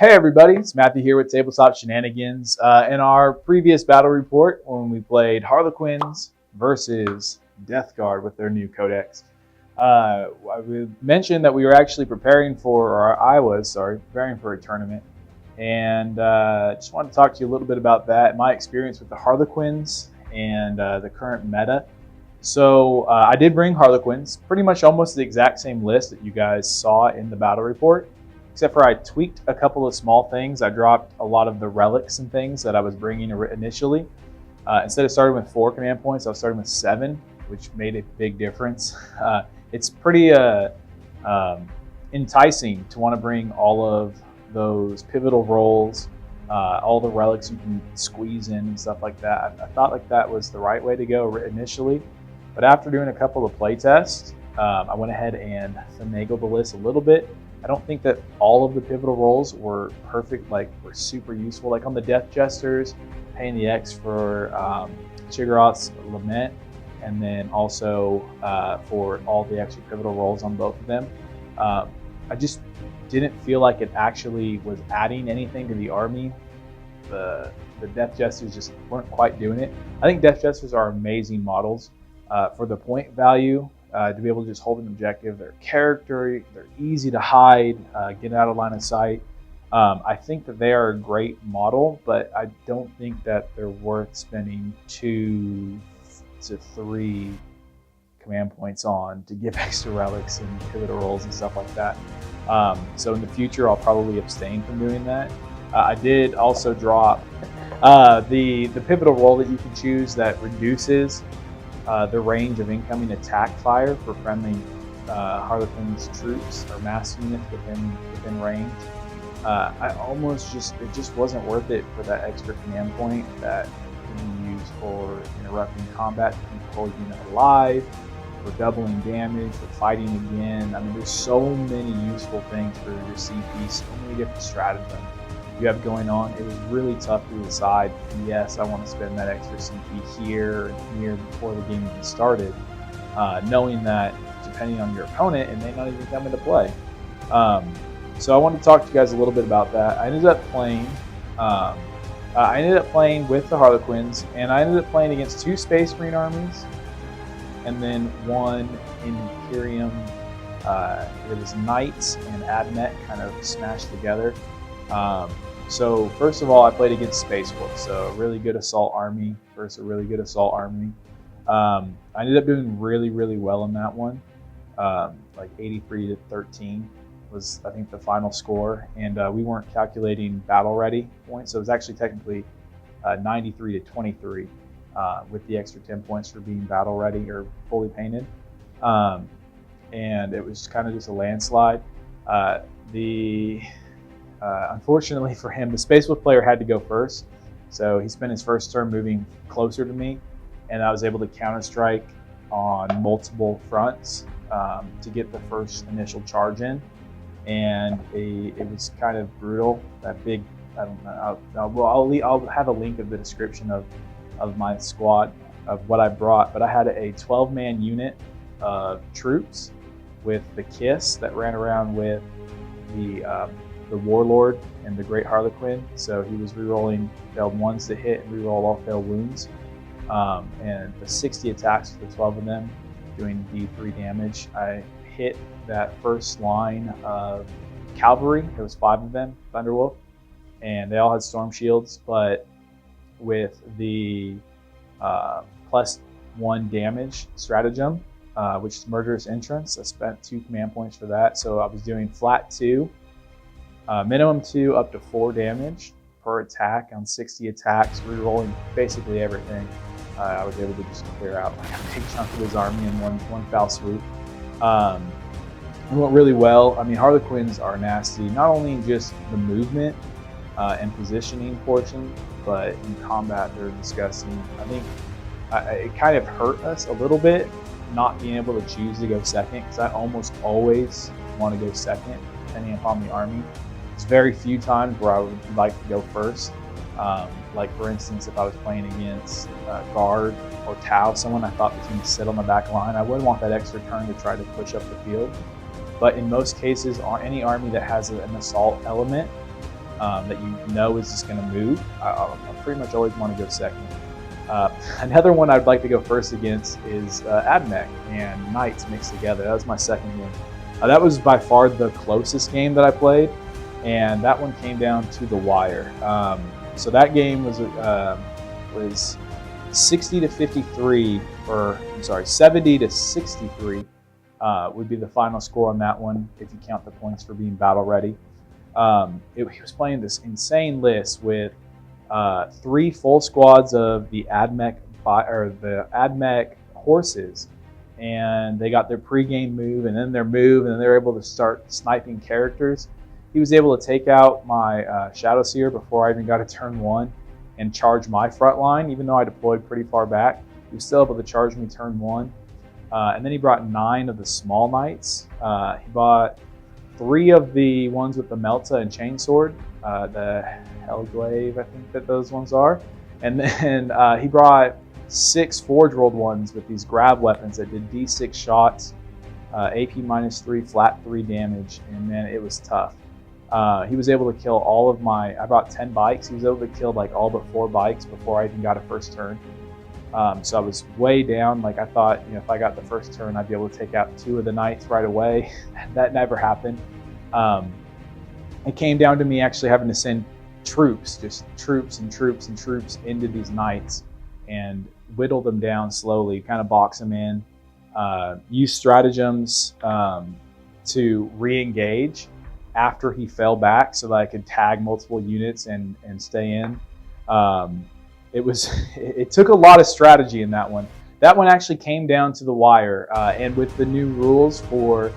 Hey everybody, it's Matthew here with Tabletop Shenanigans. In our previous battle report, when we played Harlequins versus Death Guard with their new codex, we mentioned that we were actually preparing for, or I was, preparing for a tournament. And just wanted to talk to you a little bit about that, my experience with the Harlequins and the current meta. So I did bring Harlequins, pretty much almost the exact same list that you guys saw in the battle report. Except for I tweaked a couple of small things. I dropped a lot of the relics and things that I was bringing initially. Instead of starting with 4 command points, I was starting with 7, which made a big difference. It's pretty enticing to want to bring all of those pivotal roles, all the relics you can squeeze in and stuff like that. I thought like that was the right way to go initially. But after doing a couple of play tests, I went ahead and finagled the list a little bit. I don't think that all of the pivotal roles were perfect, were super useful. Like on the Death Jesters, paying the X for Chigoroth's Lament, and then also for all the extra pivotal roles on both of them. I just didn't feel like it actually was adding anything to the army. The Death Jesters just weren't quite doing it. I think Death Jesters are amazing models for the point value. To be able to just hold an objective, their character, they're easy to hide, get out of line of sight. I think that they are a great model, but I don't think that they're worth spending 2 to 3 command points on to give extra relics and pivotal roles and stuff like that. So in the future, I'll probably abstain from doing that. I did also drop the pivotal role that you can choose that reduces the range of incoming attack fire for friendly Harlequins troops or mass units within range. It just wasn't worth it for that extra command point that can be used for interrupting combat to keep the whole unit alive, for doubling damage, for fighting again. I mean, there's so many useful things for your CP, so many different stratagems you have going on. It was really tough to decide, yes, I want to spend that extra CP here and here before the game even started, knowing that depending on your opponent, it may not even come into play. So I wanted to talk to you guys a little bit about that. I ended up playing with the Harlequins, and I ended up playing against 2 Space Marine armies, and then 1 Imperium. It was Knights and Admech kind of smashed together. So first of all, I played against Space Wolf, so a really good assault army versus a really good assault army. I ended up doing really, really well in that one. Like 83 to 13 was, I think, the final score, and we weren't calculating battle ready points, so it was actually technically 93 to 23 with the extra 10 points for being battle ready or fully painted. And it was kind of just a landslide. Unfortunately for him, the Space Wolf player had to go first, so he spent his first turn moving closer to me, and I was able to counter-strike on multiple fronts to get the first initial charge in, and it was kind of brutal. That big, I don't know, I'll have a link of the description of my squad, of what I brought, but I had a 12-man unit of troops with the Kiss that ran around with the Warlord and the Great Harlequin, so he was rerolling failed ones to hit and reroll all failed wounds. And the 60 attacks for the 12 of them, doing D3 damage. I hit that first line of cavalry. There was 5 of them, Thunderwolf, and they all had storm shields, but with the +1 damage stratagem, which is Murderous Entrance, I spent 2 command points for that. So I was doing flat 2, minimum 2 up to 4 damage per attack on 60 attacks, rerolling basically everything. I was able to just clear out like a big chunk of his army in one foul swoop. It went really well. I mean, Harlequins are nasty, not only in just the movement and positioning portion, but in combat they're disgusting. I think it kind of hurt us a little bit not being able to choose to go second, because I almost always want to go second depending upon the army. It's very few times where I would like to go first. Like for instance, if I was playing against Guard or Tau, someone I thought was going to sit on the back line, I wouldn't want that extra turn to try to push up the field. But in most cases, any army that has an assault element, that you know is just going to move, I pretty much always want to go second. Another one I'd like to go first against is Admech and Knights mixed together. That was my second game. That was by far the closest game that I played, and that one came down to the wire. So that game was 60 to 53, or I'm sorry, 70 to 63 would be the final score on that one if you count the points for being battle ready. He was playing this insane list with 3 full squads of the Admech horses, and they got their pregame move and then their move, and then they're able to start sniping characters. He was able to take out my Shadowseer before I even got to turn 1 and charge my front line, even though I deployed pretty far back. He was still able to charge me turn 1. And then he brought 9 of the small knights. He bought 3 of the ones with the Melta and Chainsword, the Hellglaive, I think that those ones are. And then he brought 6 Forge Rolled ones with these grab weapons that did D6 shots, AP -3, flat 3 damage, and man, it was tough. He was able to kill all of my, I brought 10 bikes. He was able to kill like all but 4 bikes before I even got a first turn. So I was way down. Like I thought, if I got the first turn, I'd be able to take out 2 of the knights right away. That never happened. It came down to me actually having to send troops, just troops and troops and troops into these knights and whittle them down slowly, kind of box them in, use stratagems to re-engage after he fell back so that I could tag multiple units and stay in. It took a lot of strategy in that one. That one actually came down to the wire, and with the new rules for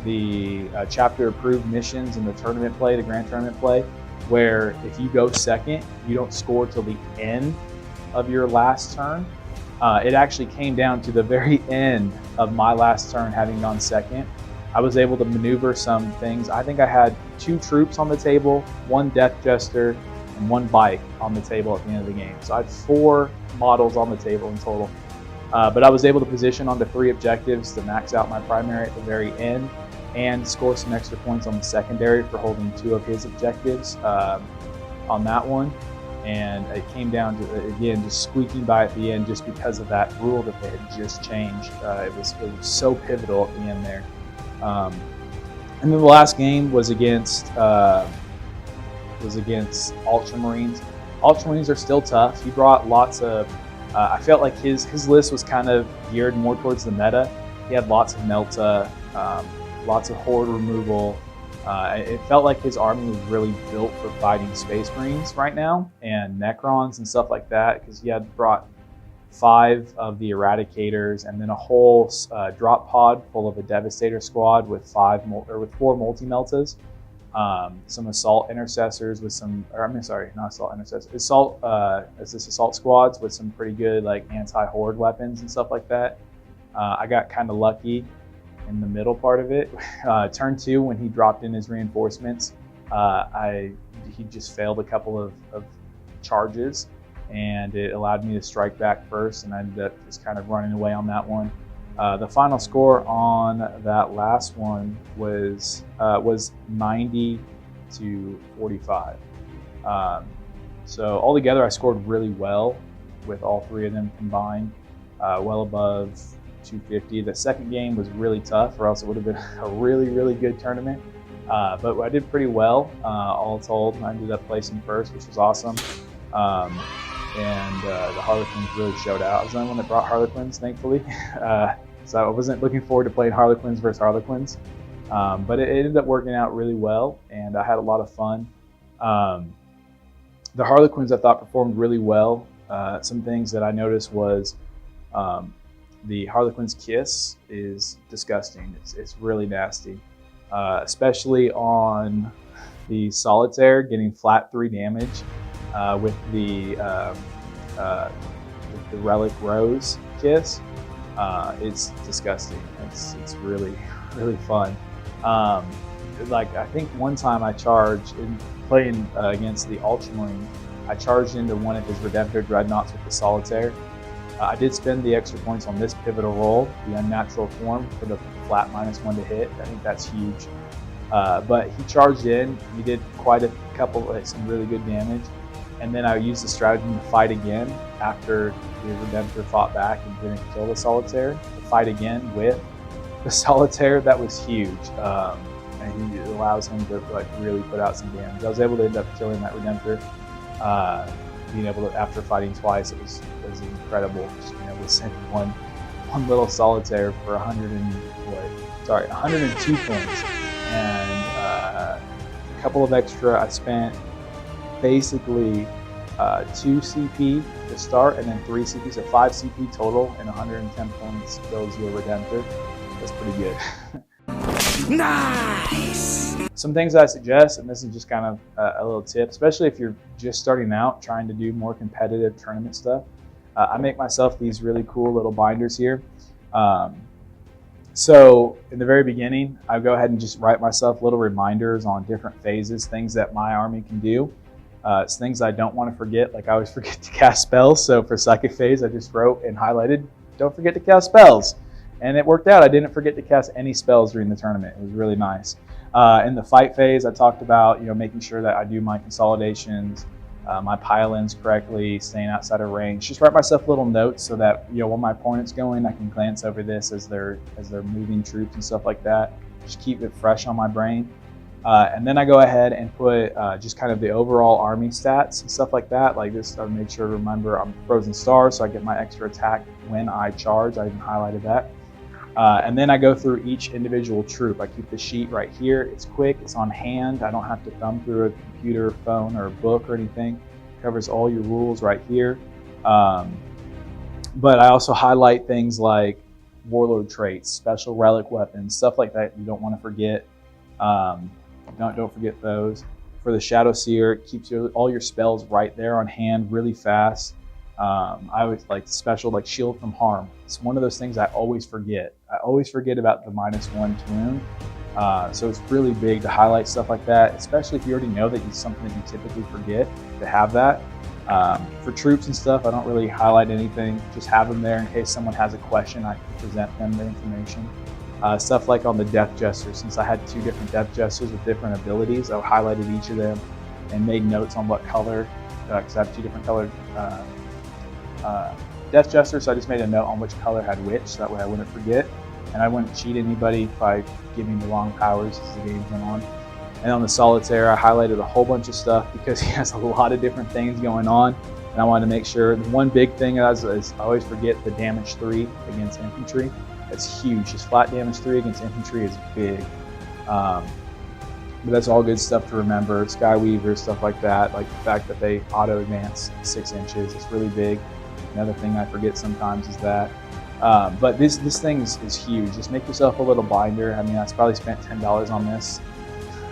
the chapter approved missions and the tournament play, the grand tournament play, where if you go second, you don't score till the end of your last turn. It actually came down to the very end of my last turn, having gone second. I was able to maneuver some things. I think I had 2 troops on the table, 1 Death Jester, and 1 bike on the table at the end of the game. So I had 4 models on the table in total. But I was able to position onto 3 objectives to max out my primary at the very end and score some extra points on the secondary for holding 2 of his objectives on that one. And it came down to, again, just squeaking by at the end just because of that rule that they had just changed. It was so pivotal at the end there. And then the last game was against Ultramarines. Ultramarines are still tough. He brought lots of, I felt like his list was kind of geared more towards the meta. He had lots of Melta, lots of horde removal. It felt like his army was really built for fighting Space Marines right now and Necrons and stuff like that, because he had brought 5 of the Eradicators and then a whole drop pod full of a Devastator squad with 4 multi-meltas. Some assault intercessors with some, not assault intercessors, assault squads with some pretty good like anti-horde weapons and stuff like that. I got kind of lucky in the middle part of it. Turn 2, when he dropped in his reinforcements, he just failed a couple of charges, and it allowed me to strike back first, and I ended up just kind of running away on that one. The final score on that last one was 90 to 45. So altogether, I scored really well with all 3 of them combined, well above 250. The second game was really tough, or else it would have been a really, really good tournament. But I did pretty well, all told. I ended up placing first, which was awesome. And the Harlequins really showed out. I was the only one that brought Harlequins, thankfully. So I wasn't looking forward to playing Harlequins versus Harlequins. But it ended up working out really well, and I had a lot of fun. The Harlequins, I thought, performed really well. Some things that I noticed was the Harlequin's kiss is disgusting. It's really nasty, especially on the Solitaire, getting flat 3 damage with the Relic Rose kiss. It's disgusting. It's really, really fun. Like I think one time I charged in playing against the Ultramarine, I charged into one of his Redemptor Dreadnoughts with the Solitaire. I did spend the extra points on this pivotal roll, the Unnatural Form, for the flat -1 to hit. I think that's huge. But he charged in. He did quite a couple, like, some really good damage. And then I used the stratagem to fight again after the Redemptor fought back and didn't kill the Solitaire. To fight again with the Solitaire, that was huge. And it allows him to like really put out some damage. I was able to end up killing that Redemptor. Being able to, after fighting twice, it was incredible. Just being able to send one little Solitaire for 102 points, and a couple of extra. I spent basically 2 CP to start, and then 3 CP, so 5 CP total, and 110 points goes your Redemptor. That's pretty good. Nice! Some things I suggest, and this is just kind of a little tip, especially if you're just starting out trying to do more competitive tournament stuff. I make myself these really cool little binders here. So in the very beginning, I go ahead and just write myself little reminders on different phases, things that my army can do. It's things I don't want to forget, like I always forget to cast spells. So for Psychic Phase, I just wrote and highlighted, don't forget to cast spells. And it worked out. I didn't forget to cast any spells during the tournament. It was really nice. In the fight phase, I talked about making sure that I do my consolidations, my pile-ins correctly, staying outside of range. Just write myself little notes so that when my opponent's going, I can glance over this as they're moving troops and stuff like that. Just keep it fresh on my brain. And then I go ahead and put just kind of the overall army stats and stuff like that. Like this, I make sure to remember I'm Frozen Star, so I get my extra attack when I charge. I even highlighted that. And then I go through each individual troop. I keep the sheet right here. It's quick, it's on hand. I don't have to thumb through a computer, phone, or a book or anything. It covers all your rules right here. But I also highlight things like Warlord traits, special relic weapons, stuff like that you don't want to forget. Don't forget those. For the Shadowseer, it keeps all your spells right there on hand really fast. I always like special, like Shield from Harm. It's one of those things I always forget. I always forget about the -1 to wound. So it's really big to highlight stuff like that, especially if you already know that it's something that you typically forget, to have that. For troops and stuff, I don't really highlight anything. Just have them there in case someone has a question. I can present them the information. Stuff like on the Death Jester, since I had 2 different Death Jesters with different abilities, I highlighted each of them and made notes on what color, because I have 2 different colored Death Jester, so I just made a note on which color had which, so that way I wouldn't forget. And I wouldn't cheat anybody by giving the wrong powers as the game's went on. And on the Solitaire, I highlighted a whole bunch of stuff because he has a lot of different things going on. And I wanted to make sure, the one big thing is I always forget the damage 3 against infantry. That's huge. Just flat damage 3 against infantry is big. But that's all good stuff to remember. Skyweaver, stuff like that. Like the fact that they auto advance 6 inches, it's really big. Another thing I forget sometimes is that. But this thing is huge. Just make yourself a little binder. I mean, I probably spent $10 on this,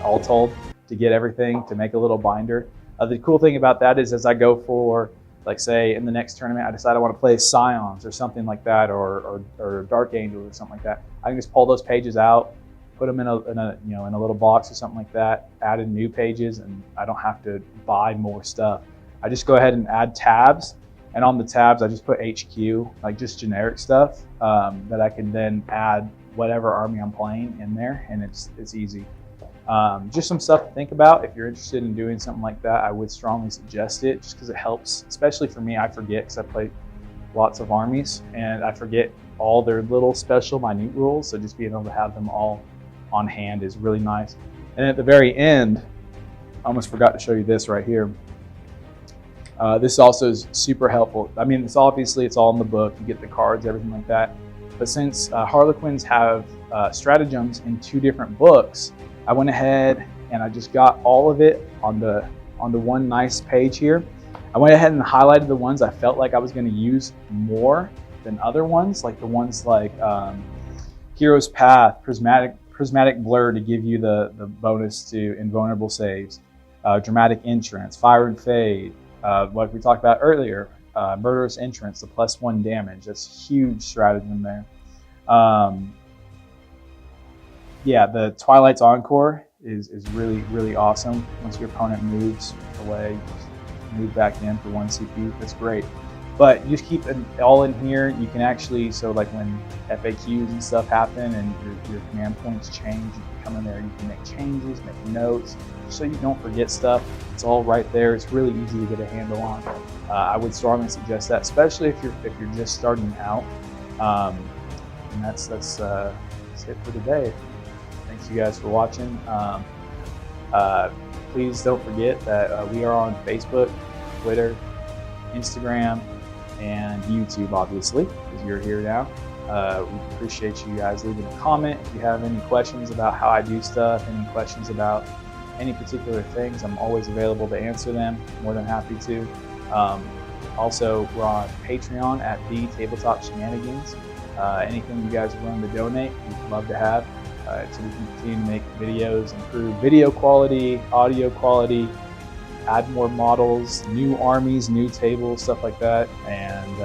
all told, to get everything, to make a little binder. The cool thing about that is as I go for, like say in the next tournament, I decide I want to play Scions or something like that, or Dark Angel or something like that. I can just pull those pages out, put them in a little box or something like that, add in new pages, and I don't have to buy more stuff. I just go ahead and add tabs. And on the tabs, I just put HQ, like just generic stuff that I can then add whatever army I'm playing in there, and it's easy. Just some stuff to think about. If you're interested in doing something like that, I would strongly suggest it, just because it helps. Especially for me, I forget, because I play lots of armies, and I forget all their little special, minute rules. So just being able to have them all on hand is really nice. And at the very end, I almost forgot to show you this right here. This also is super helpful. I mean, it's all in the book. You get the cards, everything like that. But since Harlequins have stratagems in 2 different books, I went ahead and I just got all of it onto one nice page here. I went ahead and highlighted the ones I felt like I was going to use more than other ones, like the ones like Hero's Path, Prismatic Blur to give you the bonus to invulnerable saves, Dramatic Entrance, Fire and Fade. Like we talked about earlier, Murderous Entrance, the +1 damage. That's huge stratagem there. Yeah, the Twilight's Encore is really, really awesome. Once your opponent moves away, move back in for 1 CP. That's great. But you just keep it all in here. You can actually, so like when FAQs and stuff happen and your command points change, you can come in there, you can make changes, make notes, so you don't forget stuff. It's all right there. It's really easy to get a handle on. I would strongly suggest that, especially if you're just starting out. And that's it for today. Thanks you guys for watching. Please don't forget that we are on Facebook, Twitter, Instagram, and YouTube, obviously, because you're here now. We appreciate you guys leaving a comment. If you have any questions about how I do stuff, any questions about any particular things, I'm always available to answer them. More than happy to. Also, we're on Patreon at The Tabletop Shenanigans. Anything you guys are willing to donate, we'd love to have, so we can continue to make videos, improve video quality, audio quality, add more models, new armies, new tables, stuff like that. And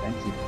thank you.